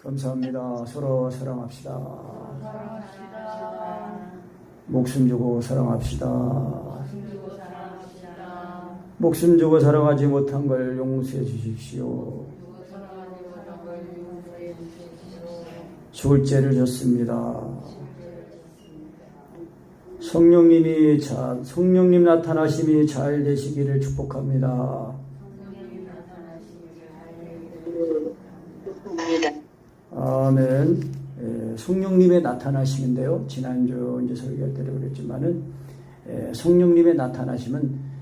감사합니다. 서로 사랑합시다. 목숨 주고 사랑합시다. 목숨 주고 사랑하지 못한 걸 용서해 주십시오. 죽을 죄를 졌습니다. 성령님 나타나심이 잘 되시기를 축복합니다. 아멘. 성령님의 나타나심인데요. 지난주 이제 설교할 때도 그랬지만은 성령님의 나타나심은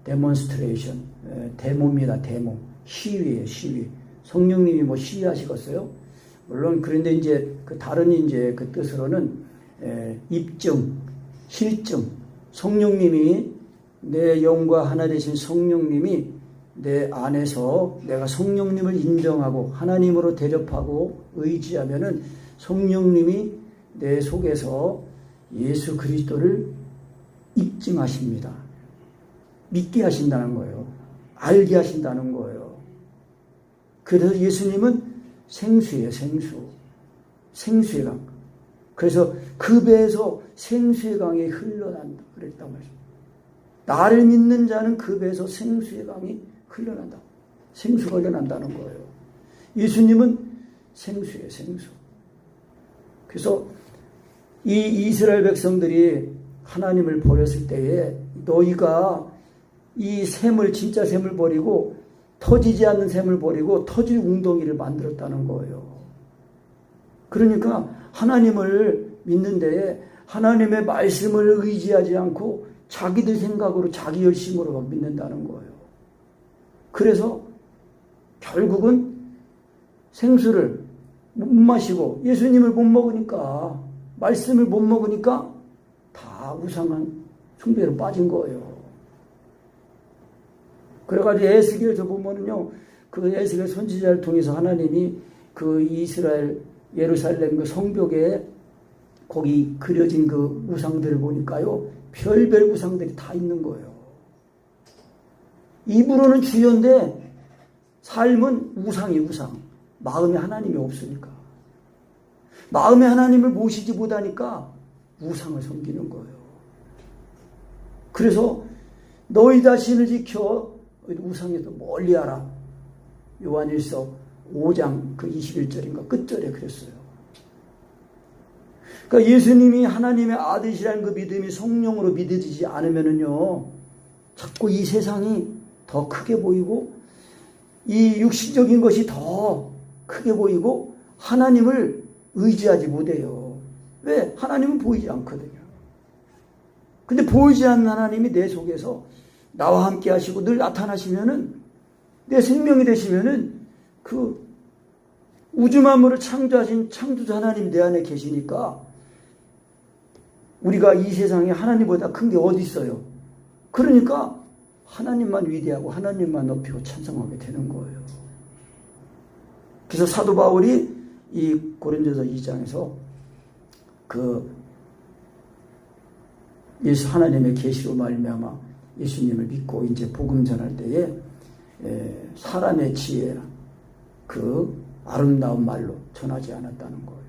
데몬스트레이션, 데모입니다. 데모. 시위예요, 시위. 성령님이 뭐 시위하시겠어요? 물론 그런데 이제 그 다른 이제 그 뜻으로는 입증, 실증. 성령님이 내 영과 하나 되신 성령님이 내 안에서 내가 성령님을 인정하고 하나님으로 대접하고 의지하면은 성령님이 내 속에서 예수 그리스도를 입증하십니다. 믿게 하신다는 거예요. 알게 하신다는 거예요. 그래서 예수님은 생수예요, 생수. 생수의 강. 그래서 그 배에서 생수의 강이 흘러난다. 그랬단 말이죠. 나를 믿는 자는 그 배에서 생수의 강이 흘러난다. 생수가 흘러난다는 거예요. 예수님은 생수예요, 생수. 그래서 이 이스라엘 백성들이 하나님을 버렸을 때에 너희가 이 샘을, 진짜 샘을 버리고 터지지 않는 샘을 버리고 터질 웅덩이를 만들었다는 거예요. 그러니까 하나님을 믿는 데에 하나님의 말씀을 의지하지 않고 자기들 생각으로 자기 열심으로 믿는다는 거예요. 그래서 결국은 생수를 못 마시고 예수님을 못 먹으니까, 말씀을 못 먹으니까 다 우상한 숭배로 빠진 거예요. 그래가지고 에스겔에서 보면은요, 그 에스겔 선지자를 통해서 하나님이 그 이스라엘 예루살렘 그 성벽에 거기 그려진 그 우상들을 보니까요, 별별 우상들이 다 있는 거예요. 입으로는 주여인데 삶은 우상이 우상. 마음에 하나님이 없으니까. 마음에 하나님을 모시지 못하니까 우상을 섬기는 거예요. 그래서 너희 자신을 지켜 우상에서 멀리하라. 요한일서 5장 그 21절인가 끝절에 그랬어요. 그러니까 예수님이 하나님의 아들이라는 그 믿음이 성령으로 믿어지지 않으면은요, 자꾸 이 세상이 더 크게 보이고 이 육신적인 것이 더 크게 보이고 하나님을 의지하지 못해요. 왜? 하나님은 보이지 않거든요. 근데 보이지 않는 하나님이 내 속에서 나와 함께 하시고 늘 나타나시면은, 내 생명이 되시면은 그 우주 만물을 창조하신 창조자 하나님이 내 안에 계시니까 우리가 이 세상에 하나님보다 큰 게 어디 있어요? 그러니까 하나님만 위대하고 하나님만 높이고 찬송하게 되는 거예요. 그래서 사도 바울이 이 고린도서 2장에서 그 예수 하나님의 계시로 말미암아 예수님을 믿고 이제 복음 전할 때에 사람의 지혜, 그 아름다운 말로 전하지 않았다는 거예요.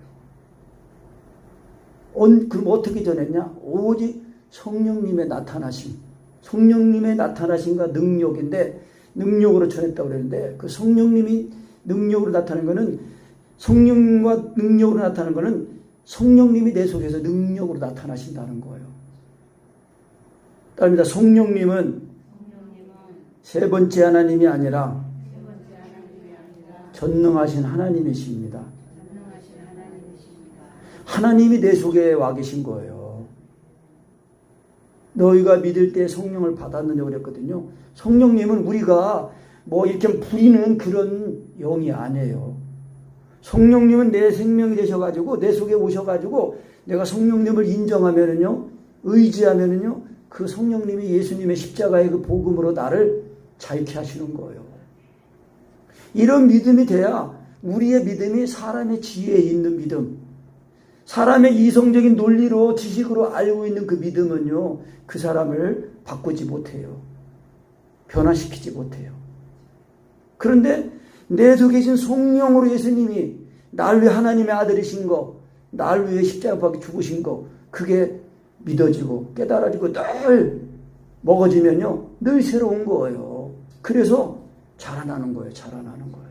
그럼 어떻게 전했냐? 오직 성령님의 나타나심, 성령님의 나타나심과 능력인데, 능력으로 전했다고 그랬는데, 그 성령님이 능력으로 나타나는 거는, 성령과 능력으로 나타나는 거는 성령님이 내 속에서 능력으로 나타나신다는 거예요. 따릅니다. 성령님은 세 번째 하나님이 아니라 전능하신 하나님이십니다. 하나님이 내 속에 와 계신 거예요. 너희가 믿을 때 성령을 받았느냐고 그랬거든요. 성령님은 우리가 뭐 이렇게 부리는 그런 영이 아니에요. 성령님은 내 생명이 되셔가지고 내 속에 오셔가지고 내가 성령님을 인정하면은요, 의지하면은요, 그 성령님이 예수님의 십자가의 그 복음으로 나를 자유케 하시는 거예요. 이런 믿음이 돼야 우리의 믿음이 사람의 지혜에 있는 믿음, 사람의 이성적인 논리로 지식으로 알고 있는 그 믿음은요, 그 사람을 바꾸지 못해요. 변화시키지 못해요. 그런데 내 속에 계신 성령으로 예수님이 날 위해 하나님의 아들이신 거, 날 위해 십자가에 죽으신 거, 그게 믿어지고 깨달아지고 늘 먹어지면요, 늘 새로운 거예요. 그래서 자라나는 거예요. 자라나는 거예요.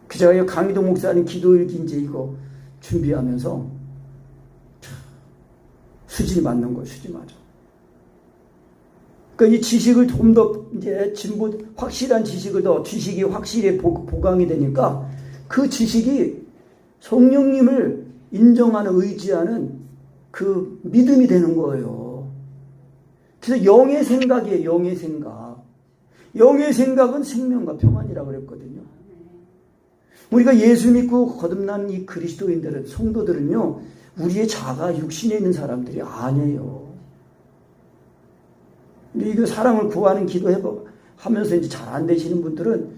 제가 강희도 목사님 기도일기 이제 이거 준비하면서 수지 맞는 거예요. 수지 맞아. 그러니까 이 지식을 좀 더 이제 진보 확실한 지식을 더 지식이 확실히 보강이 되니까 그 지식이 성령님을 인정하는 의지하는 그 믿음이 되는 거예요. 그래서 영의 생각이에요. 영의 생각. 영의 생각은 생명과 평안이라고 그랬거든요. 우리가 예수 믿고 거듭난 이 그리스도인들은, 성도들은요, 우리의 자가 육신에 있는 사람들이 아니에요. 근데 이거 사랑을 구하는 기도하면서 이제 잘 안 되시는 분들은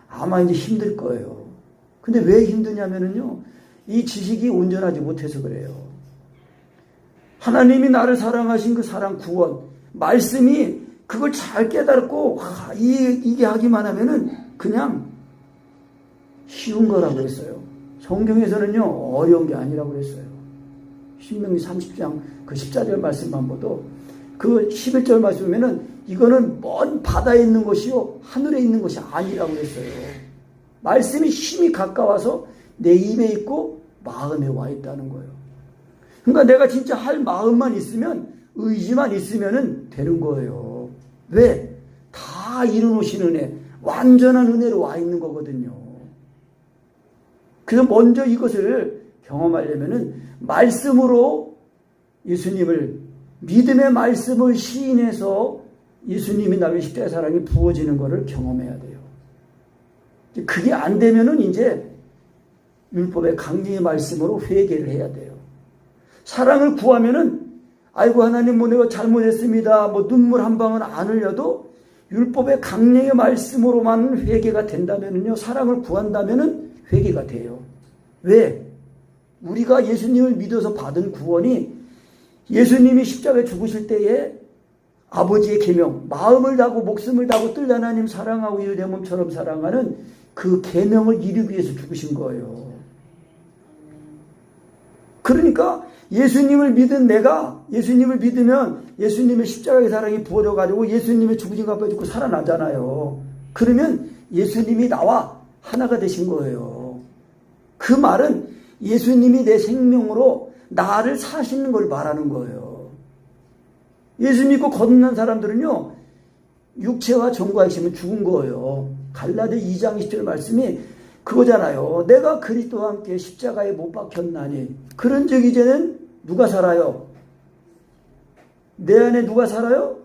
아마 이제 힘들 거예요. 근데 왜 힘드냐면은요, 이 지식이 온전하지 못해서 그래요. 하나님이 나를 사랑하신 그 사랑 구원, 말씀이 그걸 잘 깨달고, 이게 하기만 하면은 그냥 쉬운 거라고 했어요. 성경에서는요, 어려운 게 아니라고 그랬어요. 신명기 30장 그 14절 말씀만 봐도 그 11절 말씀 보면은 이거는 먼 바다에 있는 것이요, 하늘에 있는 것이 아니라고 그랬어요. 말씀이 심히 가까워서 내 입에 있고 마음에 와 있다는 거예요. 그러니까 내가 진짜 할 마음만 있으면, 의지만 있으면은 되는 거예요. 왜? 다 이루노신 은혜, 완전한 은혜로 와 있는 거거든요. 그래서 먼저 이것을 경험하려면은 말씀으로 예수님을, 믿음의 말씀을 시인해서 예수님이 나의 십자가의 사랑이 부어지는 것을 경험해야 돼요. 그게 안 되면은 이제 율법의 강령의 말씀으로 회개를 해야 돼요. 사랑을 구하면은, 아이고 하나님 뭐 내가 잘못했습니다, 뭐 눈물 한 방울 안 흘려도 율법의 강령의 말씀으로만 회개가 된다면은요, 사랑을 구한다면은 회개가 돼요. 왜? 우리가 예수님을 믿어서 받은 구원이 예수님이 십자가에 죽으실 때에 아버지의 계명, 마음을 다하고 목숨을 다하고 뜰 하나님 사랑하고 이를 내 몸처럼 사랑하는 그 계명을 이루기 위해서 죽으신 거예요. 그러니까 예수님을 믿은 내가, 예수님을 믿으면 예수님의 십자가의 사랑이 부어져 가지고 예수님의 죽으신 것 앞에 죽고 살아나잖아요. 그러면 예수님이 나와 하나가 되신 거예요. 그 말은 예수님이 내 생명으로 나를 사시는 걸 말하는 거예요. 예수 믿고 거듭난 사람들은요, 육체와 정과 핵심은 죽은 거예요. 갈라디아 2장 20절 말씀이 그거잖아요. 내가 그리스도와 함께 십자가에 못 박혔나니 그런즉 이제는 누가 살아요? 내 안에 누가 살아요?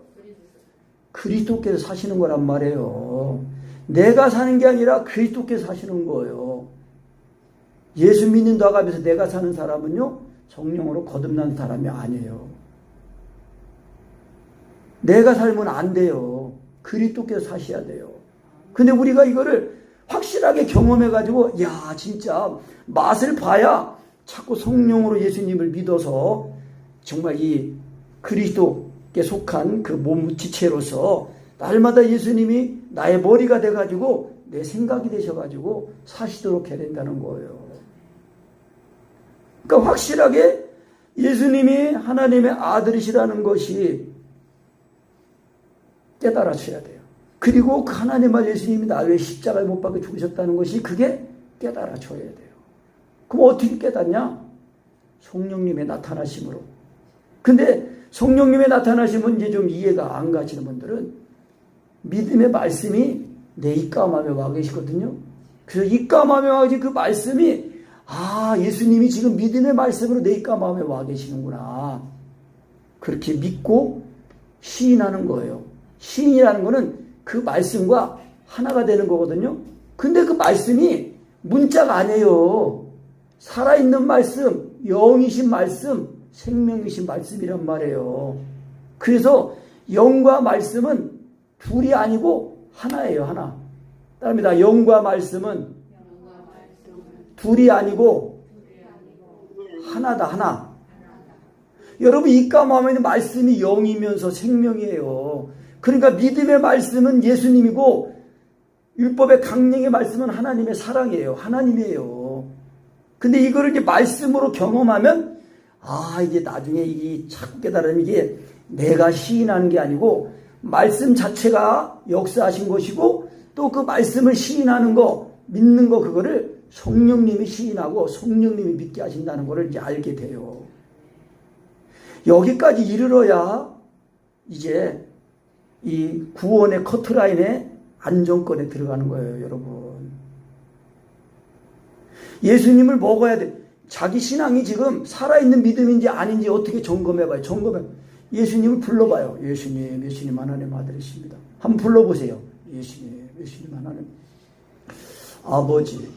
그리스도께서 사시는 거란 말이에요. 내가 사는 게 아니라 그리스도께서 사시는 거예요. 예수 믿는다고 하면서 내가 사는 사람은요, 성령으로 거듭난 사람이 아니에요. 내가 살면 안 돼요. 그리스도께서 사셔야 돼요. 근데 우리가 이거를 확실하게 경험해가지고, 야, 진짜 맛을 봐야 자꾸 성령으로 예수님을 믿어서 정말 이 그리스도께 속한 그 몸 지체로서 날마다 예수님이 나의 머리가 돼가지고 내 생각이 되셔가지고 사시도록 해야 된다는 거예요. 그러니까 확실하게 예수님이 하나님의 아들이시라는 것이 깨달아져야 돼요. 그리고 그 하나님의 아들 예수님이 나를 위해 십자가에 못 박혀 죽으셨다는 것이 그게 깨달아져야 돼요. 그럼 어떻게 깨닫냐? 성령님의 나타나심으로. 근데 성령님의 나타나심은 이제 좀 이해가 안 가시는 분들은 믿음의 말씀이 내 입과 마음에 와 계시거든요. 그래서 입과 마음에 와 계신 그 말씀이, 아, 예수님이 지금 믿음의 말씀으로 내 입과 마음에 와 계시는구나. 그렇게 믿고 시인하는 거예요. 시인이라는 거는 그 말씀과 하나가 되는 거거든요. 근데 그 말씀이 문자가 아니에요. 살아있는 말씀, 영이신 말씀, 생명이신 말씀이란 말이에요. 그래서 영과 말씀은 둘이 아니고 하나예요. 하나. 따릅니다. 영과 말씀은 둘이 아니고 하나다. 하나. 여러분, 입과 마음에 있는 말씀이 영이면서 생명이에요. 그러니까 믿음의 말씀은 예수님이고 율법의 강령의 말씀은 하나님의 사랑이에요. 하나님이에요. 근데 이거를 이제 말씀으로 경험하면 이게 나중에 이게 자꾸 깨달으면 이게 내가 시인하는 게 아니고 말씀 자체가 역사하신 것이고 또 그 말씀을 시인하는 거, 믿는 거, 그거를 성령님이 시인하고 성령님이 믿게 하신다는 것을 이제 알게 돼요. 여기까지 이르러야 이제 이 구원의 커트라인에 안정권에 들어가는 거예요, 여러분. 예수님을 먹어야 돼. 자기 신앙이 지금 살아있는 믿음인지 아닌지 어떻게 점검해봐요. 예수님을 불러봐요. 예수님 하나님 아들이십니다. 한번 불러보세요. 예수님 하나님 아버지.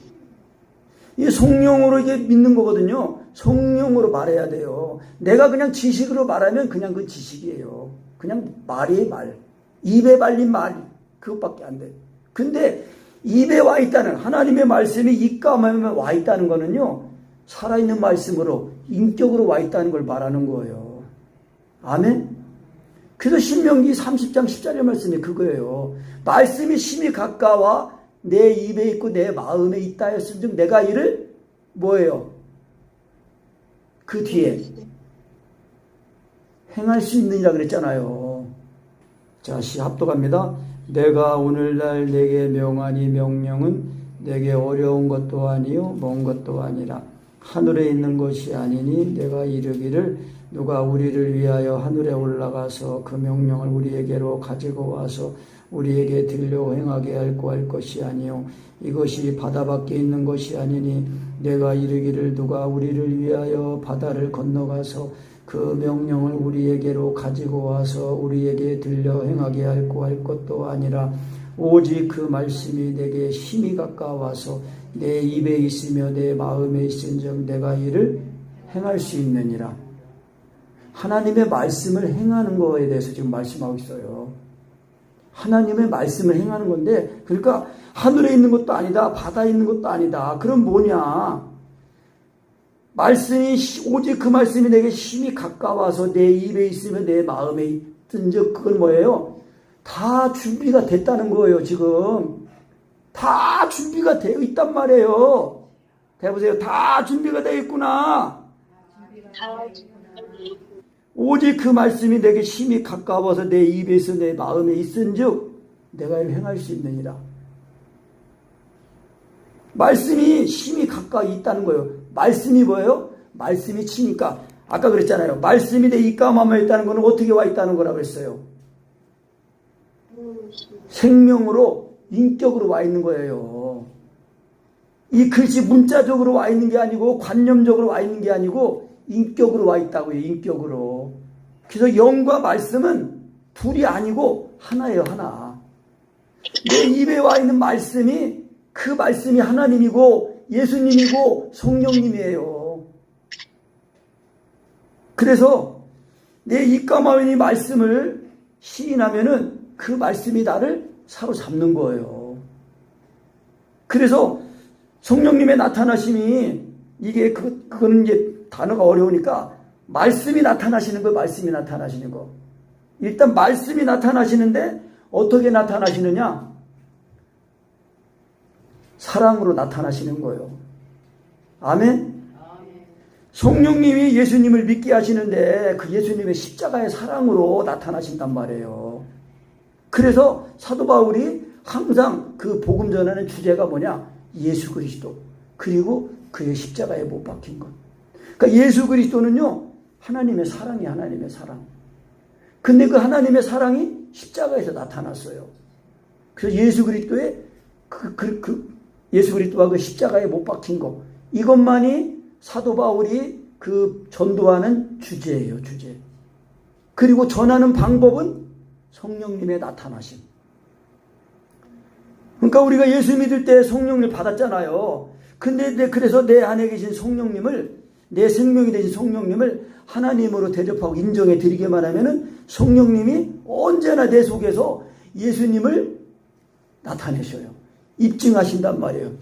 이 성령으로 이게 믿는 거거든요. 성령으로 말해야 돼요. 내가 그냥 지식으로 말하면 그냥 그 지식이에요. 그냥 말이에요, 말. 입에 발린 말, 그것밖에 안 돼. 근데 입에 와 있다는 하나님의 말씀이 입가에 와 있다는 거는요, 살아있는 말씀으로 인격으로 와 있다는 걸 말하는 거예요. 아멘? 그래서 신명기 30장 10절의 말씀이 그거예요. 말씀이 심히 가까워 내 입에 있고 내 마음에 있다 했은즉 내가 이를 뭐예요? 그 뒤에 행할 수 있느니라 그랬잖아요. 자, 합독합니다. 내가 오늘날 내게 명하니 명령은 내게 어려운 것도 아니요 먼 것도 아니라 하늘에 있는 것이 아니니 내가 이르기를 누가 우리를 위하여 하늘에 올라가서 그 명령을 우리에게로 가지고 와서 우리에게 들려 행하게 할 것이 아니요 이것이 바다 밖에 있는 것이 아니니 내가 이르기를 누가 우리를 위하여 바다를 건너가서 그 명령을 우리에게로 가지고 와서 우리에게 들려 행하게 할 것도 아니라 오직 그 말씀이 내게 심히 가까워서 내 입에 있으며 내 마음에 있은즉 내가 이를 행할 수 있느니라. 하나님의 말씀을 행하는 거에 대해서 지금 말씀하고 있어요. 하나님의 말씀을 행하는 건데, 그러니까 하늘에 있는 것도 아니다, 바다에 있는 것도 아니다. 그럼 뭐냐? 말씀이 오직 그 말씀이 내게 심히 가까워서 내 입에 있으며 내 마음에 있든즉 그건 뭐예요? 다 준비가 됐다는 거예요. 지금 다 준비가 되어 있단 말이에요. 해보세요. 다 준비가 되어 있구나. 오직 그 말씀이 내게 심히 가까워서 내 입에서 내 마음에 있은즉 내가 이를 행할 수 있느니라. 말씀이 심히 가까이 있다는 거예요. 말씀이 뭐예요? 말씀이 치니까 아까 그랬잖아요. 말씀이 내 입가마에 있다는 거는 어떻게 와 있다는 거라고 했어요? 생명으로 인격으로 와 있는 거예요. 이 글씨 문자적으로 와 있는 게 아니고 관념적으로 와 있는 게 아니고 인격으로 와 있다고요. 인격으로. 그래서 영과 말씀은 둘이 아니고 하나예요. 하나. 내 입에 와 있는 말씀이 그 말씀이 하나님이고 예수님이고 성령님이에요. 그래서 내 입가마에 말씀을 시인하면은 그 말씀이 나를 사로잡는 거예요. 그래서 성령님의 나타나심이 이게 그거는 이제 단어가 어려우니까 말씀이 나타나시는 거, 말씀이 나타나시는 거. 일단 말씀이 나타나시는데 어떻게 나타나시느냐? 사랑으로 나타나시는 거예요. 아멘? 성령님이 예수님을 믿게 하시는데 그 예수님의 십자가의 사랑으로 나타나신단 말이에요. 그래서 사도 바울이 항상 그 복음 전하는 주제가 뭐냐? 예수 그리스도 그리고 그의 십자가에 못 박힌 것. 그러니까 예수 그리스도는요 하나님의 사랑이 하나님의 사랑. 근데 그 하나님의 사랑이 십자가에서 나타났어요. 그래서 예수 그리스도의 예수 그리스도와 그 십자가에 못 박힌 것, 이것만이 사도 바울이 그 전도하는 주제예요. 주제. 그리고 전하는 방법은 성령님의 나타나심. 그러니까 우리가 예수 믿을 때 성령을 받았잖아요. 근데 그래서 내 안에 계신 성령님을, 내 생명이 되신 성령님을 하나님으로 대접하고 인정해 드리기만 하면은 성령님이 언제나 내 속에서 예수님을 나타내셔요. 입증하신단 말이에요.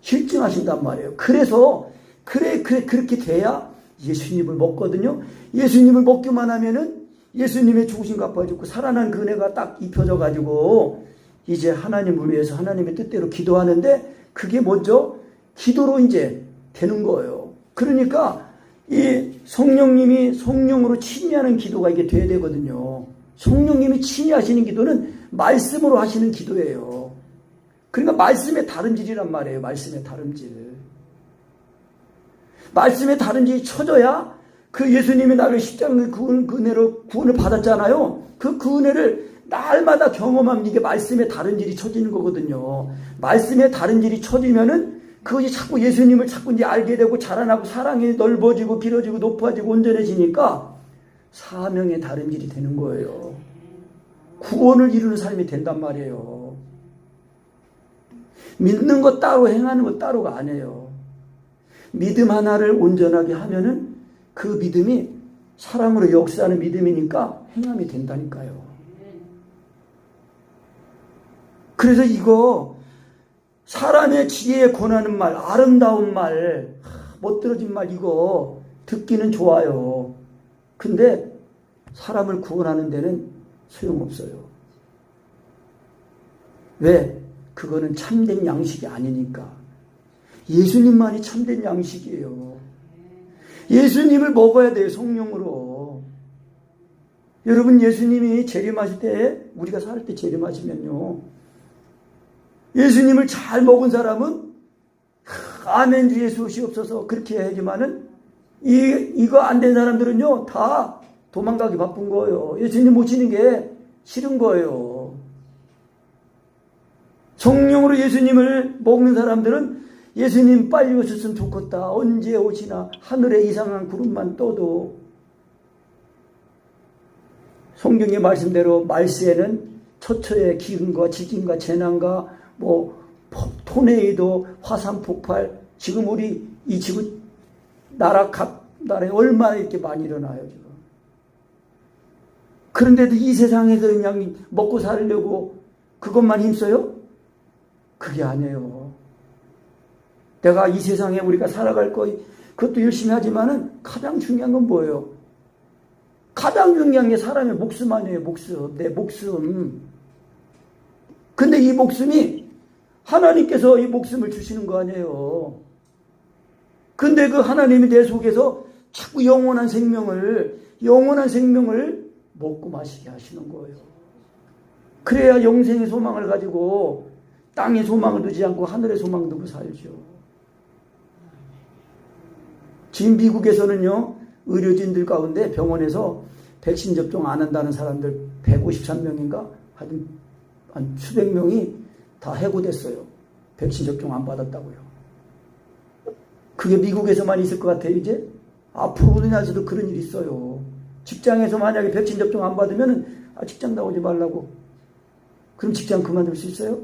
실증하신단 말이에요. 그래서 그렇게 돼야 예수님을 먹거든요. 예수님을 먹기만 하면은 예수님의 죽으신 값을 죽고 살아난 그 은혜가 딱 입혀져 가지고 이제 하나님을 위해서 하나님의 뜻대로 기도하는데 그게 먼저 기도로 이제 되는 거예요. 그러니까 이 성령님이 성령으로 친히하는 기도가 이게 돼야 되거든요. 성령님이 친히 하시는 기도는 말씀으로 하시는 기도예요. 그러니까 말씀의 다름질이란 말이에요. 말씀의 다름질. 말씀의 다름질이 쳐져야 그 예수님이 나를 십자가의 그 은혜로 구원을 받았잖아요. 그 은혜를 날마다 경험하면 이게 말씀의 다름질이 쳐지는 거거든요. 말씀의 다름질이 쳐지면은 그것이 자꾸 예수님을 자꾸 이제 알게 되고 자라나고 사랑이 넓어지고 길어지고 높아지고 온전해지니까 사명의 다름질이 되는 거예요. 구원을 이루는 삶이 된단 말이에요. 믿는 것 따로 행하는 것 따로가 아니에요. 믿음 하나를 온전하게 하면은 그 믿음이 사랑으로 역사하는 믿음이니까 행함이 된다니까요. 그래서 이거 사람의 지혜에 권하는 말, 아름다운 말, 멋들어진 말 이거 듣기는 좋아요. 근데 사람을 구원하는 데는 소용없어요. 왜? 그거는 참된 양식이 아니니까. 예수님만이 참된 양식이에요. 예수님을 먹어야 돼요. 성령으로. 여러분 예수님이 재림하실 때 우리가 살 때 재림하시면요. 예수님을 잘 먹은 사람은 아멘 주 예수시옵소서 그렇게 해야지만은 이거 안 된 사람들은요 다 도망가기 바쁜 거예요. 예수님 모시는 게 싫은 거예요. 성령으로 예수님을 먹는 사람들은 예수님 빨리 오셨으면 좋겠다. 언제 오시나 하늘에 이상한 구름만 떠도. 성경의 말씀대로 말세에는 처처의 기근과 지진과 재난과 토네이도, 화산 폭발, 지금 우리 이 지구 각 나라에 얼마나 이렇게 많이 일어나요, 지금. 그런데도 이 세상에서 그냥 먹고 살려고 그것만 힘써요? 그게 아니에요. 내가 이 세상에 우리가 살아갈 거, 그것도 열심히 하지만은 가장 중요한 건 뭐예요? 가장 중요한 게 사람의 목숨 아니에요, 목숨. 내 목숨. 근데 이 목숨이 하나님께서 이 목숨을 주시는 거 아니에요. 근데 그 하나님이 내 속에서 자꾸 영원한 생명을 먹고 마시게 하시는 거예요. 그래야 영생의 소망을 가지고 땅의 소망을 두지 않고 하늘의 소망을 두고 살죠. 지금 미국에서는요, 의료진들 가운데 병원에서 백신 접종 안 한다는 사람들 153명인가? 한 수백 명이 다 해고됐어요. 백신 접종 안 받았다고요. 그게 미국에서만 있을 것 같아요, 이제? 앞으로 우리나라에서도 그런 일이 있어요. 직장에서 만약에 백신 접종 안 받으면 직장 나오지 말라고. 그럼 직장 그만둘 수 있어요?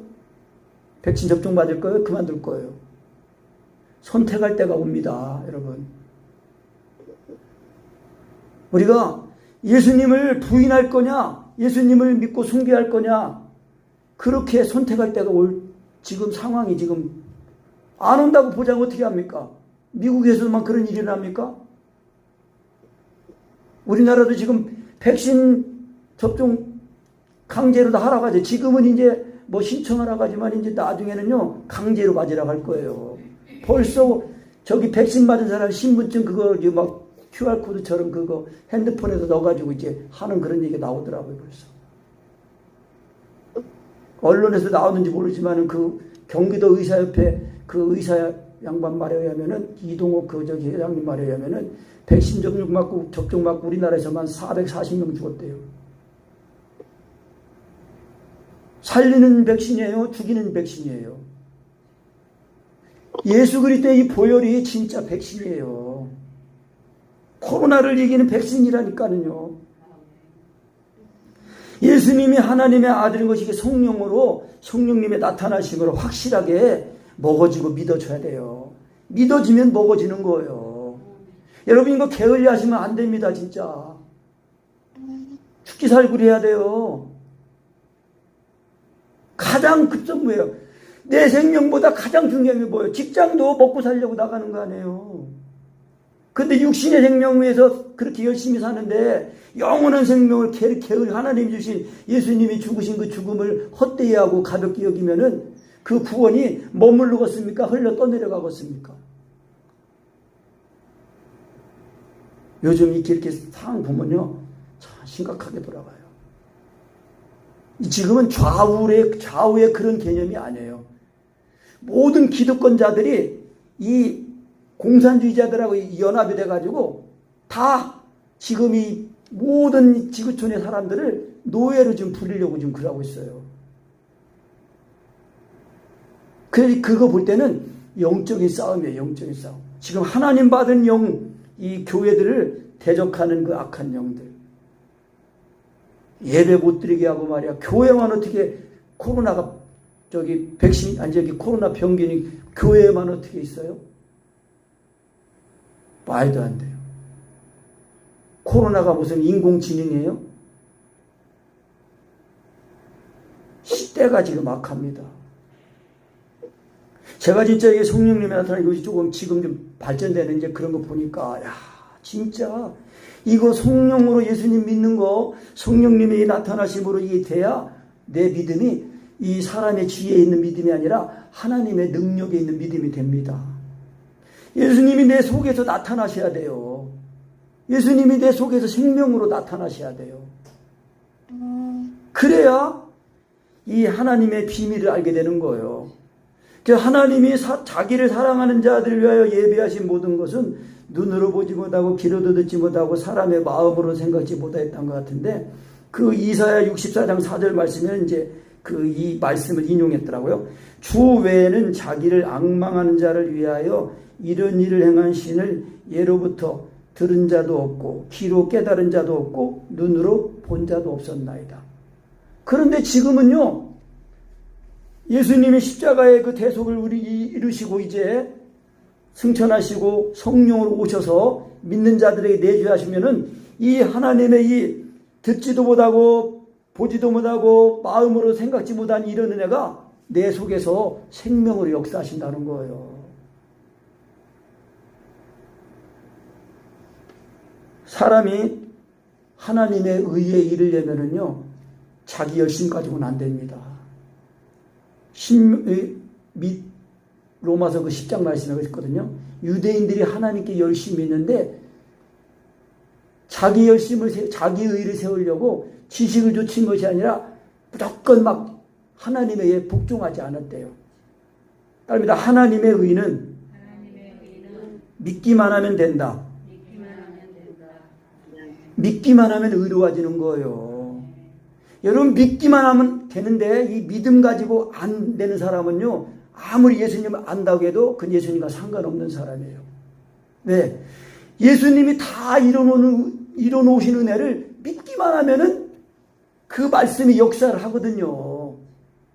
백신 접종 받을 거예요? 그만둘 거예요. 선택할 때가 옵니다, 여러분. 우리가 예수님을 부인할 거냐, 예수님을 믿고 숭배할 거냐, 그렇게 선택할 때가 올 지금 상황이 지금 안 온다고 보자면 어떻게 합니까? 미국에서만 그런 일이 일어납니까? 우리나라도 지금 백신 접종 강제로 다 하라고 하죠. 지금은 이제 신청하라고 하지만 이제 나중에는요 강제로 맞으라고 할 거예요. 벌써 저기 백신 맞은 사람 신분증 그거 막 QR코드처럼 그거 핸드폰에서 넣어가지고 이제 하는 그런 얘기가 나오더라고요, 벌써. 언론에서 나오는지 모르지만은 그 경기도 의사협회 그 의사 양반 말에 의하면은 이동욱 회장님 말에 의하면은 백신 접종 맞고 우리나라에서만 440명 죽었대요. 살리는 백신이에요? 죽이는 백신이에요? 예수 그리스도의 이 보혈이 진짜 백신이에요. 코로나를 이기는 백신이라니까는요. 예수님이 하나님의 아들인 것이 성령으로 성령님의 나타나심으로 확실하게 먹어지고 믿어져야 돼요. 믿어지면 먹어지는 거예요. 여러분 이거 게을리 하시면 안 됩니다, 진짜. 죽기 살구리 해야 돼요. 가장 급선무예요. 내 생명보다 가장 중요한 게 뭐예요? 직장도 먹고 살려고 나가는 거 아니에요. 근데 육신의 생명 위해서 그렇게 열심히 사는데 영원한 생명을 게을리 하나님이 주신 예수님이 죽으신 그 죽음을 헛되이 하고 가볍게 여기면은 그 구원이 머무르겠습니까? 흘러 떠내려가겠습니까? 요즘 이렇게 상황 보면요, 참 심각하게 돌아가요. 지금은 좌우의 그런 개념이 아니에요. 모든 기득권자들이 이 공산주의자들하고 연합이 돼가지고 다 지금 이 모든 지구촌의 사람들을 노예로 좀 부리려고 좀 그러고 있어요. 그래서 그거 볼 때는 영적인 싸움이에요. 영적인 싸움. 지금 하나님 받은 이 교회들을 대적하는 그 악한 영들. 예배 못 드리게 하고 말이야. 교회만 어떻게 코로나가 코로나 병균이 교회에만 어떻게 있어요? 말도 안 돼요. 코로나가 무슨 인공지능이에요? 시대가 지금 악합니다. 제가 진짜 이게 성령님이 나타나는 것이 조금 지금 좀 발전되는 이제 그런 거 보니까, 야, 진짜 이거 성령으로 예수님 믿는 거, 성령님이 나타나심으로 이게 돼야 내 믿음이 이 사람의 지혜에 있는 믿음이 아니라 하나님의 능력에 있는 믿음이 됩니다. 예수님이 내 속에서 나타나셔야 돼요. 예수님이 내 속에서 생명으로 나타나셔야 돼요. 그래야 이 하나님의 비밀을 알게 되는 거예요. 하나님이 자기를 사랑하는 자들을 위하여 예비하신 모든 것은 눈으로 보지 못하고 귀로도 듣지 못하고 사람의 마음으로 생각지 못했던 것 같은데, 그 이사야 64장 4절 말씀에 이제 이 말씀을 인용했더라고요. 주 외에는 자기를 앙망하는 자를 위하여 이런 일을 행한 신을 예로부터 들은 자도 없고 귀로 깨달은 자도 없고 눈으로 본 자도 없었나이다. 그런데 지금은요, 예수님이 십자가의 그 대속을 이루시고 이제 승천하시고 성령으로 오셔서 믿는 자들에게 내주하시면은 이 하나님의 이 듣지도 못하고 보지도 못하고 마음으로 생각지 못한 이런 은혜가 내 속에서 생명으로 역사하신다는 거예요. 사람이 하나님의 의에 이르려면은요, 자기 열심 가지고는 안 됩니다. 로마서 그 10장 말씀에 있거든요. 유대인들이 하나님께 열심히 있는데 자기 의를 세우려고 지식을 좇은 것이 아니라 무조건 막 하나님의 의에 복종하지 않았대요. 따릅니다. 하나님의 의는 믿기만 하면 된다. 믿기만 하면 의로워지는 거예요. 여러분, 믿기만 하면 되는데 이 믿음 가지고 안 되는 사람은요, 아무리 예수님을 안다고 해도 그건 예수님과 상관없는 사람이에요. 왜? 예수님이 다 이뤄놓으신 은혜를 믿기만 하면은 그 말씀이 역사를 하거든요.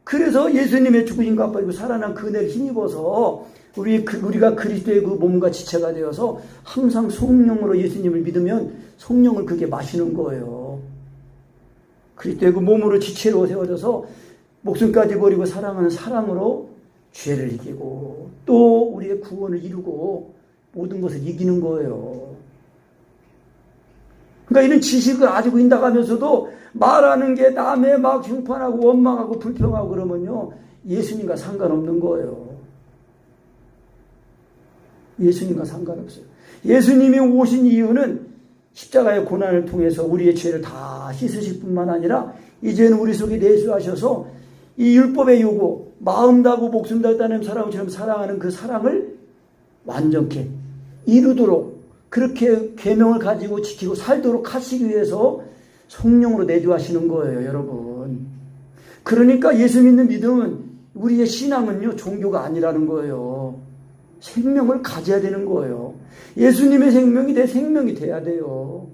그래서 예수님의 죽으심과 부활이고 살아난 그 은혜를 힘입어서 우리가 그리스도의 그 몸과 지체가 되어서 항상 성령으로 예수님을 믿으면 성령을 그게 마시는 거예요. 그리스도의 그 몸으로 지체로 세워져서 목숨까지 버리고 사랑하는 사랑으로 죄를 이기고 또 우리의 구원을 이루고 모든 것을 이기는 거예요. 그러니까 이런 지식을 가지고 인다가면서도 말하는 게 남의 막 흉판하고 원망하고 불평하고 그러면요, 예수님과 상관없는 거예요. 예수님과 상관없어요. 예수님이 오신 이유는 십자가의 고난을 통해서 우리의 죄를 다 씻으실 뿐만 아니라 이제는 우리 속에 내주하셔서 이 율법의 요구, 마음 다하고 목숨 다했다는 사랑처럼 사랑하는 그 사랑을 완전케 이루도록 그렇게 계명을 가지고 지키고 살도록 하시기 위해서 성령으로 내주하시는 거예요, 여러분. 그러니까 예수 믿는 믿음은, 우리의 신앙은요, 종교가 아니라는 거예요. 생명을 가져야 되는 거예요. 예수님의 생명이 내 생명이 돼야 돼요.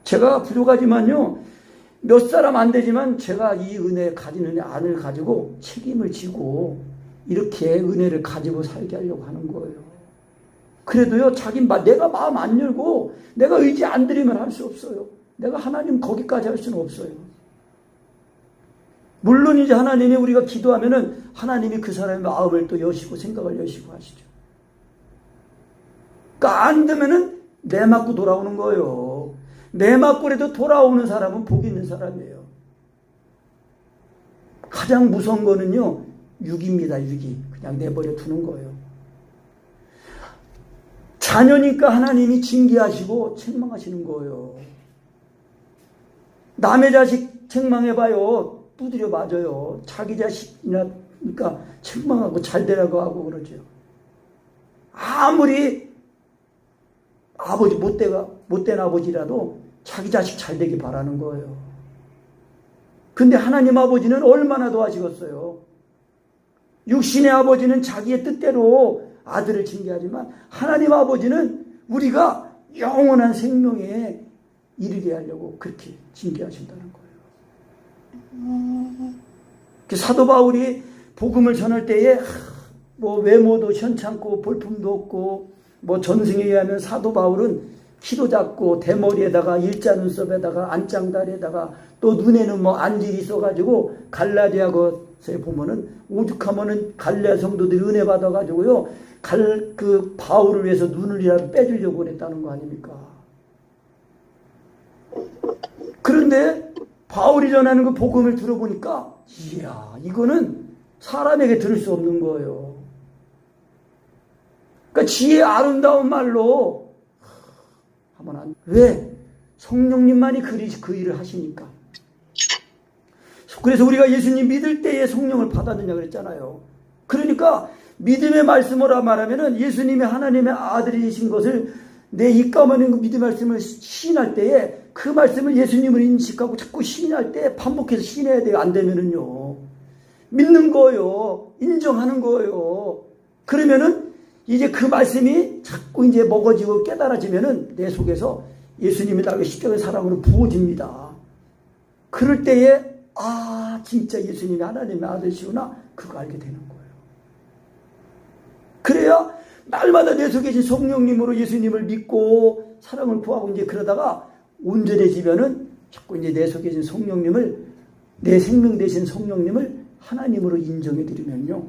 제가 부족하지만요, 몇 사람 안 되지만 제가 이 가진 안을 가지고 책임을 지고 이렇게 은혜를 가지고 살게 하려고 하는 거예요. 그래도요, 내가 마음 안 열고 내가 의지 안 들이면 할 수 없어요. 내가 하나님 거기까지 할 수는 없어요. 물론 이제 하나님이 우리가 기도하면은 하나님이 그 사람의 마음을 또 여시고 생각을 여시고 하시죠. 그러니까 안 되면은 내 맞고 돌아오는 거예요. 내 맞고라도 돌아오는 사람은 복이 있는 사람이에요. 가장 무서운 거는요, 육입니다, 육이. 그냥 내버려 두는 거예요. 자녀니까 하나님이 징계하시고 책망하시는 거예요. 남의 자식 책망해봐요. 두드려 맞아요. 자기 자식이나, 그러니까 책망하고 잘 되라고 하고 그러죠. 아무리 아버지, 못된 아버지라도 자기 자식 잘 되기 바라는 거예요. 근데 하나님 아버지는 얼마나 도와주겠어요. 육신의 아버지는 자기의 뜻대로 아들을 징계하지만 하나님 아버지는 우리가 영원한 생명에 이르게 하려고 그렇게 징계하신다는 거예요. 사도 바울이 복음을 전할 때에 뭐 외모도 현찮고 볼품도 없고 뭐 전승에 의하면 사도 바울은 키도 작고 대머리에다가 일자 눈썹에다가 안짱다리에다가 또 눈에는 뭐 안질이 있어가지고 갈라디아 것에 보면은 오죽하면은 갈라디아 성도들이 은혜 받아가지고요 그 바울을 위해서 눈을이라도 빼주려고 그랬다는 거 아닙니까? 그런데 바울이 전하는 그 복음을 들어보니까 이야 이거는 사람에게 들을 수 없는 거예요. 그러니까 지혜의 아름다운 말로 하면 안 돼. 왜? 성령님만이 그 일을 하시니까. 그래서 우리가 예수님 믿을 때에 성령을 받았느냐 그랬잖아요. 그러니까 믿음의 말씀으로 말하면은 예수님이 하나님의 아들이신 것을 내 입가만인 그 믿음의 말씀을 시인할 때에 그 말씀을 예수님을 인식하고 자꾸 시인할 때 반복해서 시인해야 돼요. 안 되면은요. 믿는 거예요. 인정하는 거예요. 그러면은 이제 그 말씀이 자꾸 이제 먹어지고 깨달아지면은 내 속에서 예수님이 나의 십자가의 사랑으로 부어집니다. 그럴 때에 아 진짜 예수님이 하나님의 아들이시구나 그거 알게 되는 거예요. 그래야 날마다 내 속에 계신 성령님으로 예수님을 믿고 사랑을 구하고 이제 그러다가 온전해지면은 자꾸 이제 내 속에 계신 성령님을 내 생명 되신 성령님을 하나님으로 인정해 드리면요.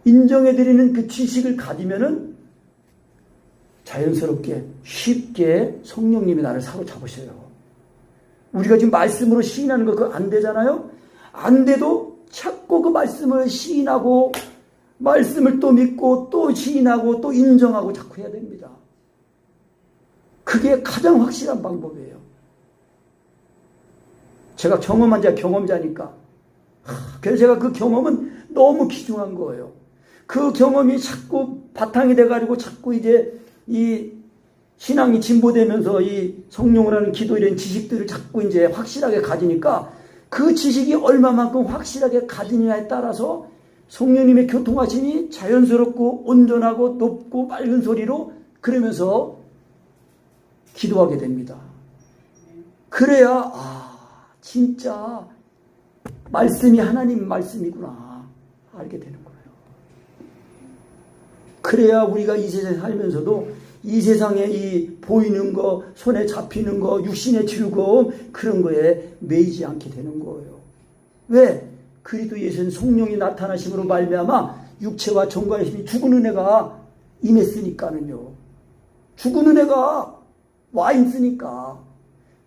인정해 드리는 그 지식을 가지면은 자연스럽게 쉽게 성령님이 나를 사로잡으셔요. 우리가 지금 말씀으로 시인하는 거 그거 안 되잖아요. 안 돼도 자꾸 그 말씀을 시인하고 말씀을 또 믿고 또 시인하고 또 인정하고 자꾸 해야 됩니다. 그게 가장 확실한 방법이에요. 제가 경험한 자 경험자니까 그래서 제가 그 경험은 너무 귀중한 거예요. 그 경험이 자꾸 바탕이 돼가지고 자꾸 이제 이 신앙이 진보되면서 이 성령을 하는 기도 이런 지식들을 자꾸 이제 확실하게 가지니까 그 지식이 얼마만큼 확실하게 가지느냐에 따라서 성령님의 교통하심이 자연스럽고 온전하고 높고 맑은 소리로 그러면서 기도하게 됩니다. 그래야 아 진짜 말씀이 하나님 말씀이구나 알게 되는 거예요. 그래야 우리가 이 세상에 살면서도 이 세상에 이 보이는 거, 손에 잡히는 거, 육신의 즐거움 그런 거에 매이지 않게 되는 거예요. 왜? 그리스도 예수는 성령이 나타나심으로 말미암아 육체와 정과의 힘이 죽은 은혜가 임했으니까는요. 죽은 은혜가 와 있으니까.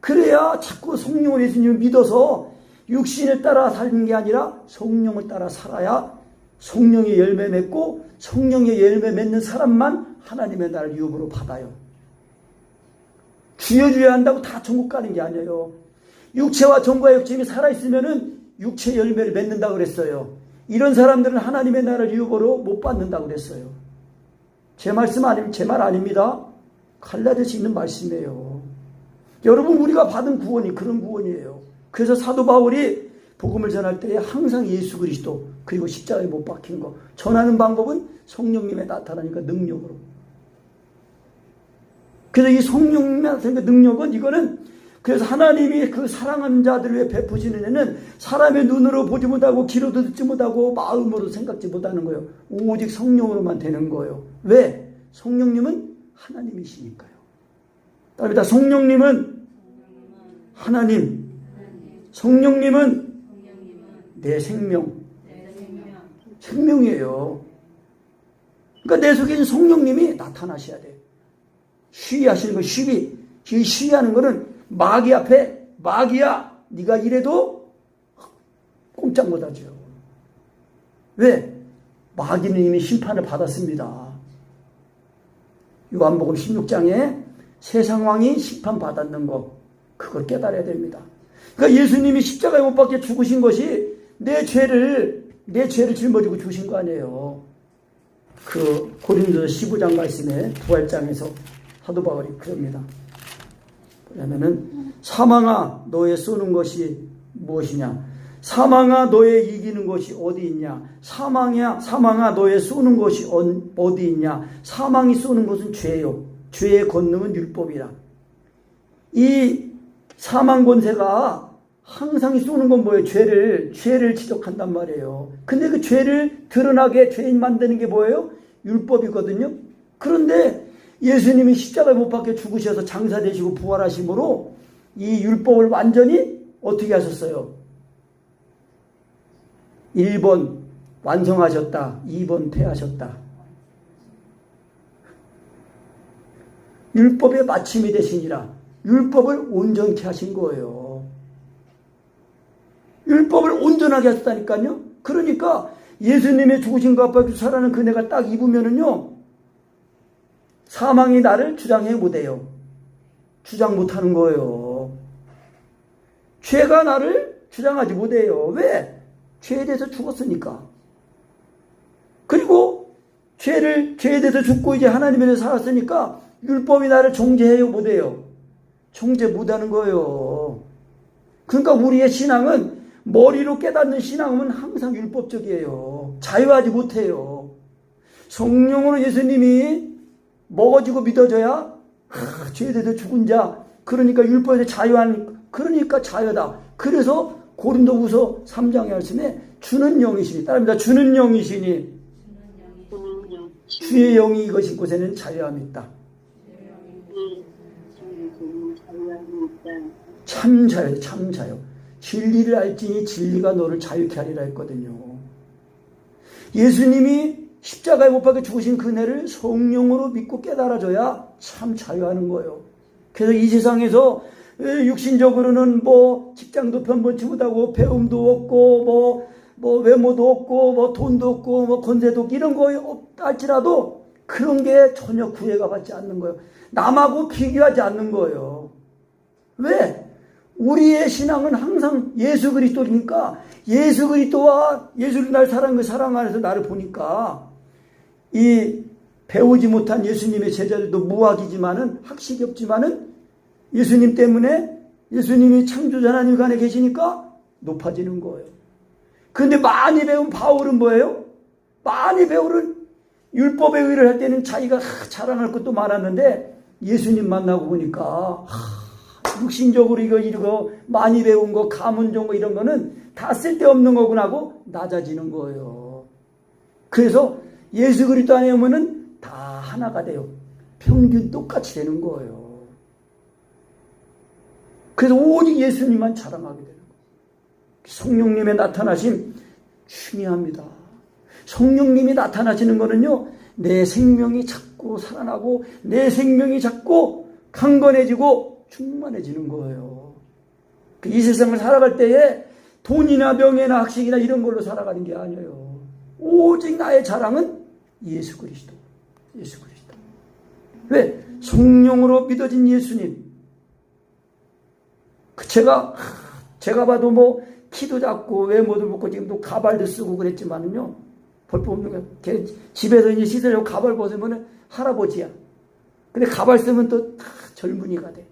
그래야 자꾸 성령을 예수님을 믿어서 육신을 따라 사는 게 아니라 성령을 따라 살아야 성령의 열매 맺고 성령의 열매 맺는 사람만 하나님의 나라를 유업으로 받아요. 주여주여 한다고 다 천국 가는 게 아니에요. 육체와 정과의 욕심이 살아있으면은 육체 열매를 맺는다고 그랬어요. 이런 사람들은 하나님의 나라를 유업으로 못 받는다고 그랬어요. 제 말씀 아닙니다. 제 말 아닙니다. 갈라디아서 있는 말씀이에요. 여러분 우리가 받은 구원이 그런 구원이에요. 그래서 사도 바울이 복음을 전할 때에 항상 예수 그리스도 그리고 십자가에 못 박힌 거 전하는 방법은 성령님의 나타나니까 능력으로. 그래서 이 성령님의 나타나니까 능력은 이거는 그래서 하나님이 그 사랑하는 자들을 위해 베푸시는 애는 사람의 눈으로 보지 못하고 귀로도 듣지 못하고 마음으로 생각지 못하는 거예요. 오직 성령으로만 되는 거예요. 왜? 성령님은 하나님이시니까요. 따릅니다. 성령님은 하나님, 성령님은 내 생명, 생명이에요. 그러니까 내 속에 있는 성령님이 나타나셔야 돼요. 시위하시는 거, 시위하는 거는 마귀 앞에 마귀야 네가 이래도 꼼짝 못하죠. 왜? 마귀는 이미 심판을 받았습니다. 요한복음 16장에 세상 왕이 심판받았는 거, 그걸 깨달아야 됩니다. 그러니까 예수님이 십자가에 못 박혀 죽으신 것이 내 죄를 짊어지고 주신 거 아니에요. 그 고린도서 15장 말씀에 부활장에서 사도 바울이 그럽니다. 뭐냐면은 사망아 너의 쏘는 것이 무엇이냐? 사망아 너의 이기는 것이 어디 있냐? 사망아 너의 쏘는 것이 어디 있냐? 사망이 쏘는 것은 죄요. 죄의 권능은 율법이라. 이 사망 권세가 항상 쏘는 건 뭐예요? 죄를 지적한단 말이에요. 근데 그 죄를 드러나게 죄인 만드는 게 뭐예요? 율법이거든요. 그런데 예수님이 십자가에 못 박혀 죽으셔서 장사되시고 부활하심으로 이 율법을 완전히 어떻게 하셨어요? 1번 완성하셨다. 2번 폐하셨다. 율법의 마침이 되시니라. 율법을 온전케 하신 거예요. 율법을 온전하게 하셨다니까요. 그러니까 예수님의 죽으신 것 앞에 살아는 그네가 딱 입으면은요, 사망이 나를 주장해 못해요. 주장 못하는 거예요. 죄가 나를 주장하지 못해요. 왜? 죄에 대해서 죽었으니까. 그리고 죄에 대해서 죽고 이제 하나님에 대해서 살았으니까 율법이 나를 정죄해요, 못해요? 정죄 못하는 거예요. 그러니까 우리의 신앙은, 머리로 깨닫는 신앙은 항상 율법적이에요. 자유하지 못해요. 성령으로 예수님이 먹어지고 믿어져야 죄에 대해서 죽은 자, 그러니까 율법에서 그러니까 자유다. 그래서 고린도후서 3장의 말씀에 주는 영이시니, 따릅니다. 주는 영이시니 주의 영이 이것인 곳에는 자유함이 있다. 참 자유, 참 자유. 진리를 알지니 진리가 너를 자유케 하리라 했거든요. 예수님이 십자가에 못 박혀 죽으신 그네를 성령으로 믿고 깨달아줘야 참 자유하는 거예요. 그래서 이 세상에서 육신적으로는 뭐 직장도 편번치 못하고 배움도 없고 뭐 외모도 없고 뭐 돈도 없고 뭐 권세도 없고 이런 거 없다 할지라도 그런 게 전혀 구애가 받지 않는 거예요. 남하고 비교하지 않는 거예요. 왜? 우리의 신앙은 항상 예수 그리스도니까, 예수 그리스도와 예수를 날 사랑한 그 사랑 안에서 나를 보니까 이 배우지 못한 예수님의 제자들도 무학이지만은, 학식이 없지만은 예수님 때문에, 예수님이 창조자 하나님 안에 계시니까 높아지는 거예요. 그런데 많이 배운 바울은 뭐예요? 많이 배우는 율법의 의를 할 때는 자기가 자랑할 것도 많았는데 예수님 만나고 보니까 육신적으로 이거 많이 배운 거, 가문 좋은 거 이런 거는 다 쓸데없는 거구나 하고 낮아지는 거예요. 그래서 예수 그리스도 안에 오면은 다 하나가 돼요. 평균 똑같이 되는 거예요. 그래서 오직 예수님만 자랑하게 되는 거예요. 성령님의 나타나심 중요합니다. 성령님이 나타나시는 거는요, 내 생명이 자꾸 살아나고 내 생명이 자꾸 강건해지고 충만해지는 거예요. 이 세상을 살아갈 때에 돈이나 명예나 학식이나 이런 걸로 살아가는 게 아니에요. 오직 나의 자랑은 예수 그리스도. 예수 그리스도. 왜? 성령으로 믿어진 예수님. 제가 봐도 뭐 키도 작고 외모도 먹고 지금도 가발도 쓰고 그랬지만은요, 볼법없는 거. 집에서 이제 씻으려고 가발 벗으면 할아버지야. 근데 가발 쓰면 또 다 젊은이가 돼.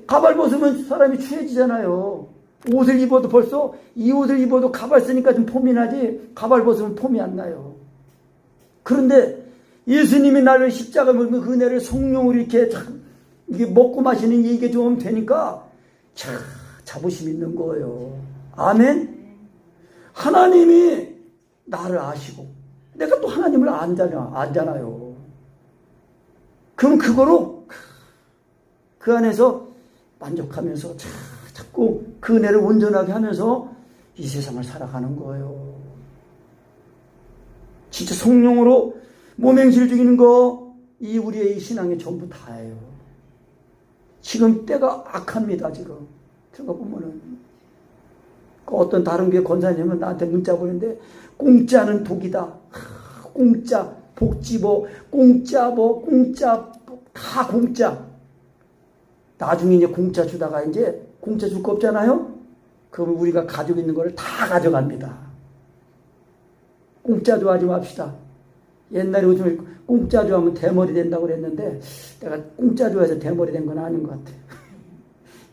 가발 벗으면 사람이 취해지잖아요. 옷을 입어도 벌써 이 옷을 입어도 가발 쓰니까 좀 폼이 나지, 가발 벗으면 폼이 안 나요. 그런데 예수님이 나를 십자가 물고 그 은혜를 성령으로 이렇게 이게 먹고 마시는 게 이게 좀 되니까 자부심 있는 거예요. 아멘. 하나님이 나를 아시고 내가 또 하나님을 안잖아요. 그럼 그거로 그 안에서 만족하면서 자꾸 그 은혜를 온전하게 하면서 이 세상을 살아가는 거예요. 진짜 성령으로 몸행실 죽이는 거, 이 우리의 이 신앙의 전부 다예요. 지금 때가 악합니다. 지금 저거 보면은 어떤 다른 교회 권사님은 나한테 문자 보는데 공짜는 독이다. 공짜 복지보 공짜 다 공짜. 나중에 이제 공짜 주다가 이제 공짜 줄 거 없잖아요. 그러면 우리가 가지고 있는 거를 다 가져갑니다. 공짜 좋아하지 맙시다. 옛날에 요즘 공짜 좋아하면 대머리 된다고 그랬는데 내가 공짜 좋아해서 대머리 된 건 아닌 것 같아요.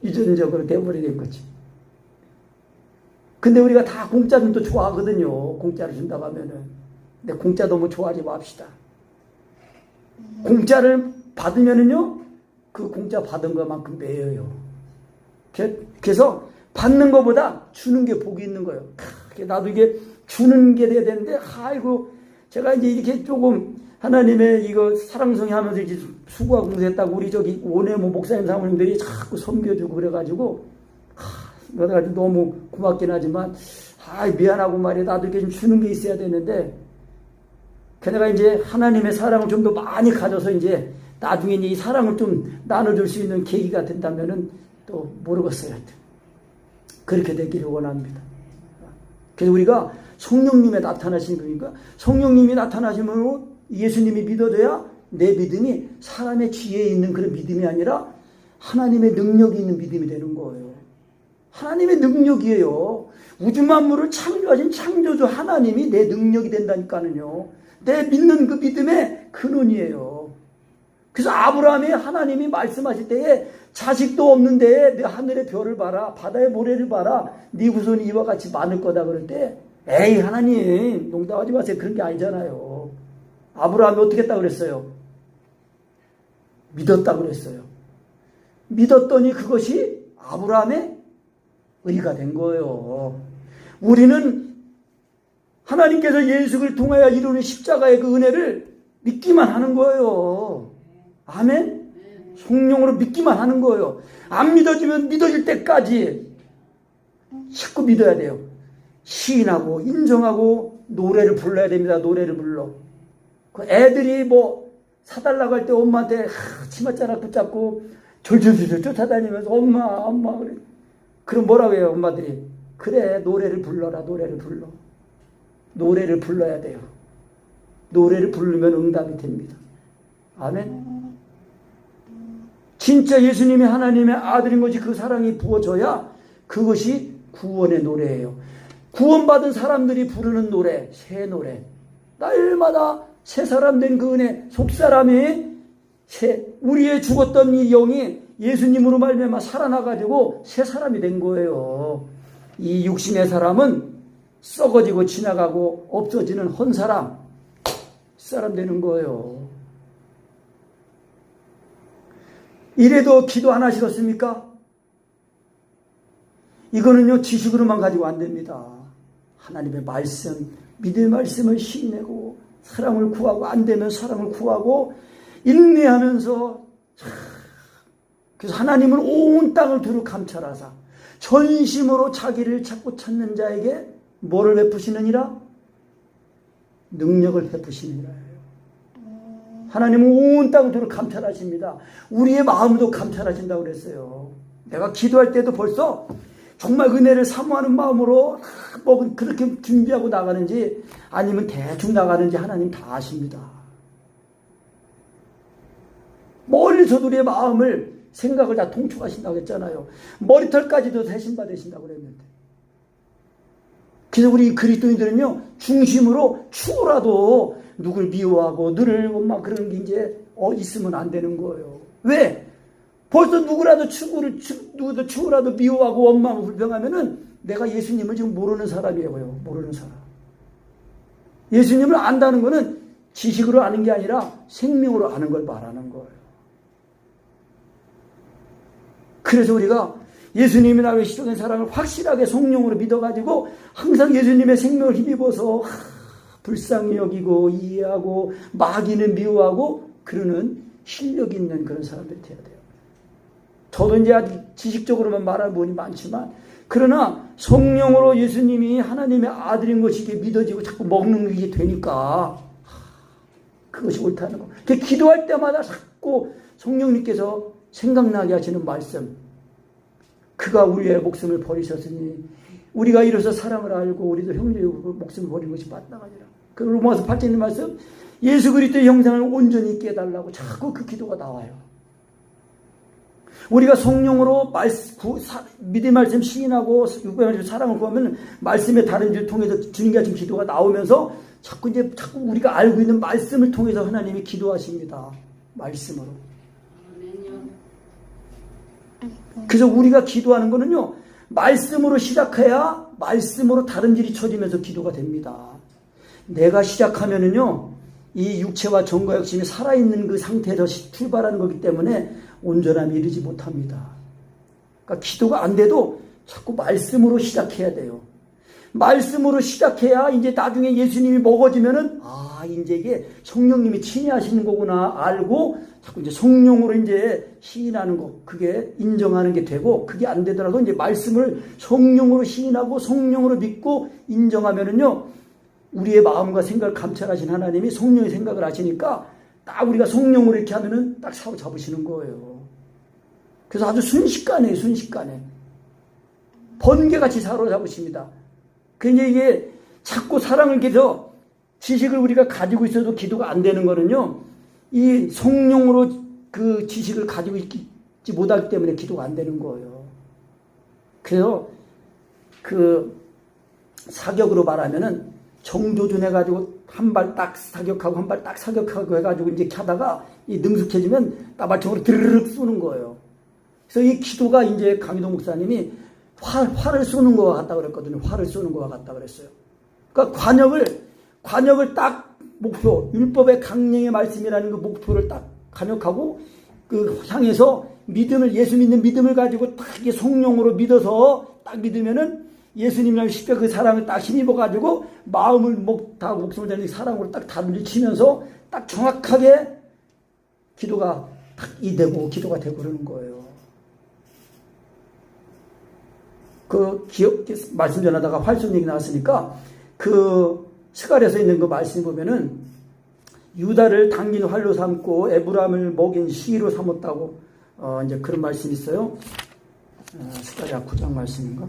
유전적으로 대머리 된 거지. 근데 우리가 다 공짜는 또 좋아하거든요. 공짜를 준다고 하면은. 근데 공짜 너무 좋아하지 맙시다. 공짜를 받으면은요, 그 공짜 받은 것만큼 매여요. 그래서 받는 것보다 주는 게 복이 있는 거예요. 나도 이게 주는 게 돼야 되는데, 아이고, 제가 이제 이렇게 조금 하나님의 이거 사랑성이 하면서 이제 수고와 공부했다고 우리 저기 원해모 목사님 사모님들이 자꾸 섬겨주고 그래가지고, 내가 너무 고맙긴 하지만, 미안하고 말이야. 나도 이렇게 좀 주는 게 있어야 되는데, 내가 이제 하나님의 사랑을 좀 더 많이 가져서 이제 나중에 이 사랑을 좀 나눠줄 수 있는 계기가 된다면은 또 모르겠어요. 그렇게 되기를 원합니다. 그래서 우리가 성령님의 나타나신 거니까 성령님이 나타나시면 예수님이 믿어져야 내 믿음이 사람의 지혜에 있는 그런 믿음이 아니라 하나님의 능력이 있는 믿음이 되는 거예요. 하나님의 능력이에요. 우주 만물을 창조하신 창조주 하나님이 내 능력이 된다니까는요. 내 믿는 그 믿음의 근원이에요. 그래서 아브라함이 하나님이 말씀하실 때에 자식도 없는데 내 하늘의 별을 봐라, 바다의 모래를 봐라, 네 후손이 이와 같이 많을 거다 그럴 때 에이 하나님 농담하지 마세요. 그런 게 아니잖아요. 아브라함이 어떻게 했다고 그랬어요? 믿었다고 그랬어요. 믿었더니 그것이 아브라함의 의가 된 거예요. 우리는 하나님께서 예수를 통하여 이루는 십자가의 그 은혜를 믿기만 하는 거예요. 아멘? 성령으로 믿기만 하는 거예요. 안 믿어지면 믿어질 때까지 자꾸 믿어야 돼요. 시인하고 인정하고 노래를 불러야 됩니다. 노래를 불러. 그 애들이 뭐 사달라고 할 때 엄마한테 치맛자락 붙잡고 졸졸졸 쫓아다니면서 엄마 그래. 그럼 뭐라고 해요 엄마들이? 그래 노래를 불러라. 노래를 불러. 노래를 불러야 돼요. 노래를 부르면 응답이 됩니다. 아멘. 진짜 예수님이 하나님의 아들인 것이 그 사랑이 부어져야 그것이 구원의 노래예요. 구원받은 사람들이 부르는 노래, 새 노래. 날마다 새 사람 된 그 은혜, 속사람이 우리의 죽었던 이 영이 예수님으로 말미암아 살아나가지고 새 사람이 된 거예요. 이 육신의 사람은 썩어지고 지나가고 없어지는 헌사람 되는 거예요. 이래도 기도 안 하시겠습니까? 이거는요 지식으로만 가지고 안 됩니다. 하나님의 말씀, 믿음의 말씀을 시인하고 사랑을 구하고 안 되면 사랑을 구하고 인내하면서 그래서 하나님은 온 땅을 두루 감찰하사 전심으로 자기를 찾고 찾는 자에게 뭐를 베푸시느니라? 능력을 베푸시느니라. 하나님은 온 땅을 두루 감찰하십니다. 우리의 마음도 감찰하신다고 그랬어요. 내가 기도할 때도 벌써 정말 은혜를 사모하는 마음으로 뭐 그렇게 준비하고 나가는지 아니면 대충 나가는지 하나님 다 아십니다. 멀리서도 우리의 마음을 생각을 다 통촉하신다고 했잖아요. 머리털까지도 대신 받으신다고 그랬는데. 그래서 우리 그리스도인들은요 중심으로 추구라도 누굴 미워하고 너를 막 그런 게 이제 있으면 안 되는 거예요. 왜? 벌써 누구라도 추구라도 미워하고 원망하고 불평하면은 내가 예수님을 지금 모르는 사람이에요. 모르는 사람. 예수님을 안다는 거는 지식으로 아는 게 아니라 생명으로 아는 걸 말하는 거예요. 그래서 우리가 예수님이 나의 시종의 사랑을 확실하게 성령으로 믿어가지고 항상 예수님의 생명을 힘입어서 불쌍히 여기고 이해하고 마귀는 미워하고 그러는 실력 있는 그런 사람들이 되어야 돼요. 저도 이제 아직 지식적으로만 말하는 분이 많지만 그러나 성령으로 예수님이 하나님의 아들인 것이 믿어지고 자꾸 먹는 게 되니까 그것이 옳다는 거. 기도할 때마다 자꾸 성령님께서 생각나게 하시는 말씀. 그가 우리의 목숨을 버리셨으니 우리가 이로써 사랑을 알고 우리도 형제의 목숨을 버리는 것이 마땅하니라. 그 로마서 8장의 말씀, 예수 그리스도의 형상을 온전히 있게 해달라고 자꾸 그 기도가 나와요. 우리가 성령으로 믿음의 말씀 시인하고 육의 말씀 사랑을 구하면 말씀의 다른 줄 통해서 주님께 하신 기도가 나오면서 자꾸 우리가 알고 있는 말씀을 통해서 하나님이 기도하십니다. 말씀으로. 그래서 우리가 기도하는 거는요, 말씀으로 시작해야 말씀으로 다른 질이 쳐지면서 기도가 됩니다. 내가 시작하면은요, 이 육체와 정과 욕심이 살아있는 그 상태에서 출발하는 거기 때문에 온전함에 이르지 못합니다. 그러니까 기도가 안 돼도 자꾸 말씀으로 시작해야 돼요. 말씀으로 시작해야 이제 나중에 예수님이 먹어지면은, 이제 이게 성령님이 친히 하시는 거구나 알고 자꾸 이제 성령으로 이제 시인하는 거, 그게 인정하는 게 되고, 그게 안 되더라도 이제 말씀을 성령으로 시인하고 성령으로 믿고 인정하면은요, 우리의 마음과 생각을 감찰하신 하나님이 성령의 생각을 하시니까 딱 우리가 성령으로 이렇게 하면은 딱 사로잡으시는 거예요. 그래서 아주 순식간에 번개같이 사로잡으십니다. 그러니까 이게 자꾸 사랑을 계속 지식을 우리가 가지고 있어도 기도가 안 되는 거는요, 이 성령으로 그 지식을 가지고 있지 못하기 때문에 기도가 안 되는 거예요. 그래서 그 사격으로 말하면은 정조준 해가지고 한 발 딱 사격하고 한 발 딱 사격하고 해가지고 이제 하다가 이 능숙해지면 따발총으로 드르륵 쏘는 거예요. 그래서 이 기도가 이제 강희동 목사님이 활을 쏘는 것과 같다 그랬거든요. 활을 쏘는 것과 같다 그랬어요. 그러니까 관역을 딱 목표, 율법의 강령의 말씀이라는 그 목표를 딱 관역하고 그 향해서 믿음을, 예수 믿는 믿음을 가지고 딱 이게 성령으로 믿어서 딱 믿으면은 예수님이랑 십자가 그 사랑을 딱 힘입어가지고 마음을 목숨을 다하는 사랑으로 딱 다리를 치면서 딱 정확하게 기도가 딱 이되고 기도가 되고 그러는 거예요. 그 말씀 전하다가 활쏘는 얘기 나왔으니까 그 스갈에서 있는 그 말씀 보면은 유다를 당긴 활로 삼고 에브람을 먹인 시기로 삼았다고 이제 그런 말씀이 있어요. 스가랴 9장 말씀인가?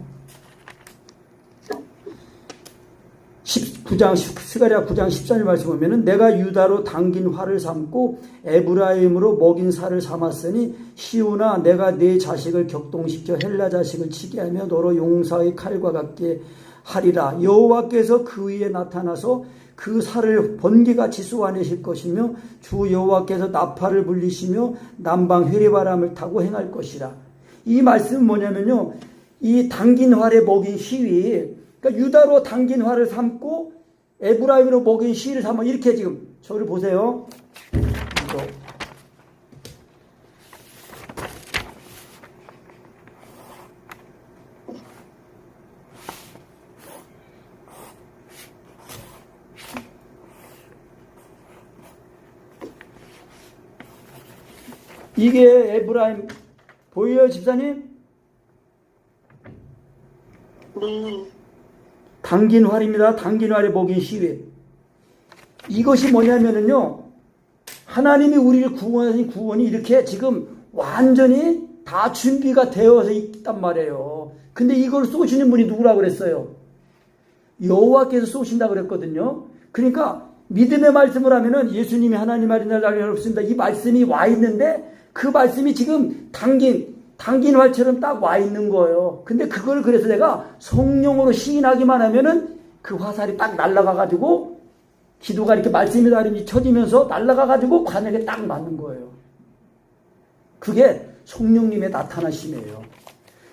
스가랴 9장 14절 말씀 보면은 내가 유다로 당긴 활을 삼고 에브라임으로 먹인 살을 삼았으니 시온아 내가 네 자식을 격동시켜 헬라 자식을 치게 하며 너로 용사의 칼과 같게 하리라. 여호와께서 그 위에 나타나서 그 살을 번개같이 쏘아내실 것이며 주 여호와께서 나팔을 불리시며 남방 회리바람을 타고 행할 것이라. 이 말씀은 뭐냐면요, 이 당긴 활에 먹인 시위, 그러니까 유다로 당긴 활을 삼고 에브라임으로 먹인 시위를 삼아, 이렇게 지금 저를 보세요. 이게 에브라임 보여요, 집사님? 당긴 활입니다. 당긴 활에 먹인 시위. 이것이 뭐냐면은요, 하나님이 우리를 구원하신 구원이 이렇게 지금 완전히 다 준비가 되어서 있단 말이에요. 근데 이걸 쏘시는 분이 누구라고 그랬어요? 여호와께서 쏘신다고 그랬거든요. 그러니까 믿음의 말씀을 하면은 예수님이 하나님 아린 날 날이 없습니다. 이 말씀이 와 있는데 그 말씀이 지금 당긴 활처럼 딱 와 있는 거예요. 근데 그걸 그래서 내가 성령으로 시인하기만 하면은 그 화살이 딱 날아가가지고 기도가 이렇게 말씀이 다름이 쳐지면서 날아가가지고 관역에 딱 맞는 거예요. 그게 성령님의 나타나심이에요.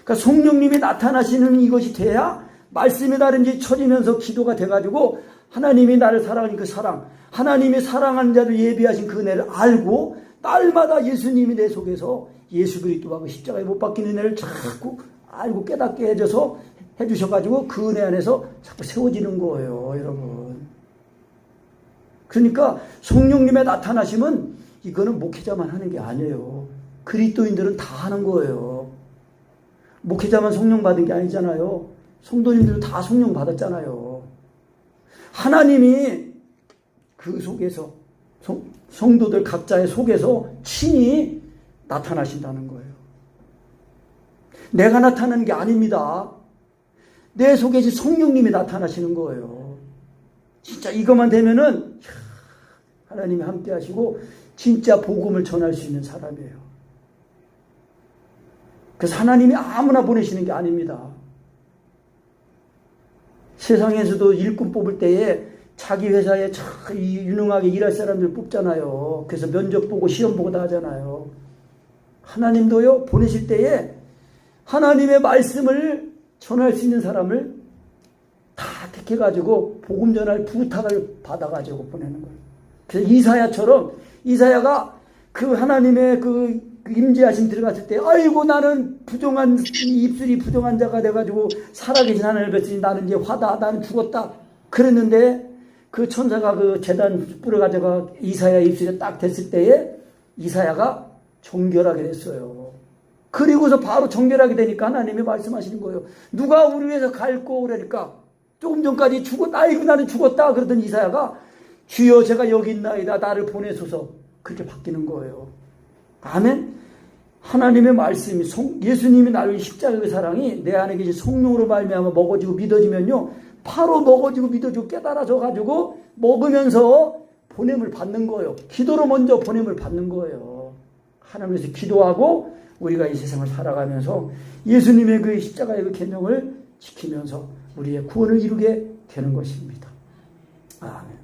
그러니까 성령님이 나타나시는 이것이 돼야 말씀이 다름이 쳐지면서 기도가 돼가지고 하나님이 나를 사랑하는 그 사랑, 하나님이 사랑하는 자를 예비하신 그 은혜를 알고 날마다 예수님이 내 속에서 예수 그리스도와 그 십자가에 못 박히는 은혜를 자꾸 알고 깨닫게 해줘서 해주셔가지고 그 은혜 안에서 자꾸 세워지는 거예요, 여러분. 그러니까 성령님의 나타나심은 이거는 목회자만 하는 게 아니에요. 그리스도인들은 다 하는 거예요. 목회자만 성령 받은 게 아니잖아요. 성도님들 다 성령 받았잖아요. 하나님이 그 속에서 성도들 각자의 속에서 친히 나타나신다는 거예요. 내가 나타나는 게 아닙니다. 내 속에 성령님이 나타나시는 거예요. 진짜 이것만 되면은 하나님이 함께 하시고 진짜 복음을 전할 수 있는 사람이에요. 그래서 하나님이 아무나 보내시는 게 아닙니다. 세상에서도 일꾼 뽑을 때에 자기 회사에 참 유능하게 일할 사람들 뽑잖아요. 그래서 면접 보고 시험 보고 다 하잖아요. 하나님도요, 보내실 때에 하나님의 말씀을 전할 수 있는 사람을 다 택해가지고 복음 전할 부탁을 받아가지고 보내는 거예요. 그래서 이사야처럼, 이사야가 그 하나님의 그 임재하심 들어갔을 때, 아이고 나는 부정한, 입술이 부정한 자가 돼가지고 살아계신 하나님을 뵀으니 나는 이제 화다, 나는 죽었다 그랬는데, 그 천사가 그 제단 숯불을 가져가 이사야 입술에 딱 댔을 때에 이사야가 정결하게 됐어요. 그리고서 바로 정결하게 되니까 하나님이 말씀하시는 거예요. 누가 우리 위해서 갈고 그러니까 조금 전까지 아이고 나는 죽었다 그러던 이사야가 주여 제가 여기 있나이다 나를 보내소서, 그렇게 바뀌는 거예요. 아멘. 하나님의 말씀이 예수님이 나를 십자가의 사랑이 내 안에 계신 성령으로 말미암아 먹어지고 믿어지면요, 바로 먹어지고 믿어지고 깨달아져 가지고 먹으면서 보냄을 받는 거예요. 기도로 먼저 보냄을 받는 거예요. 하나님께서 기도하고 우리가 이 세상을 살아가면서 예수님의 그 십자가의 그 계명을 지키면서 우리의 구원을 이루게 되는 것입니다. 아멘.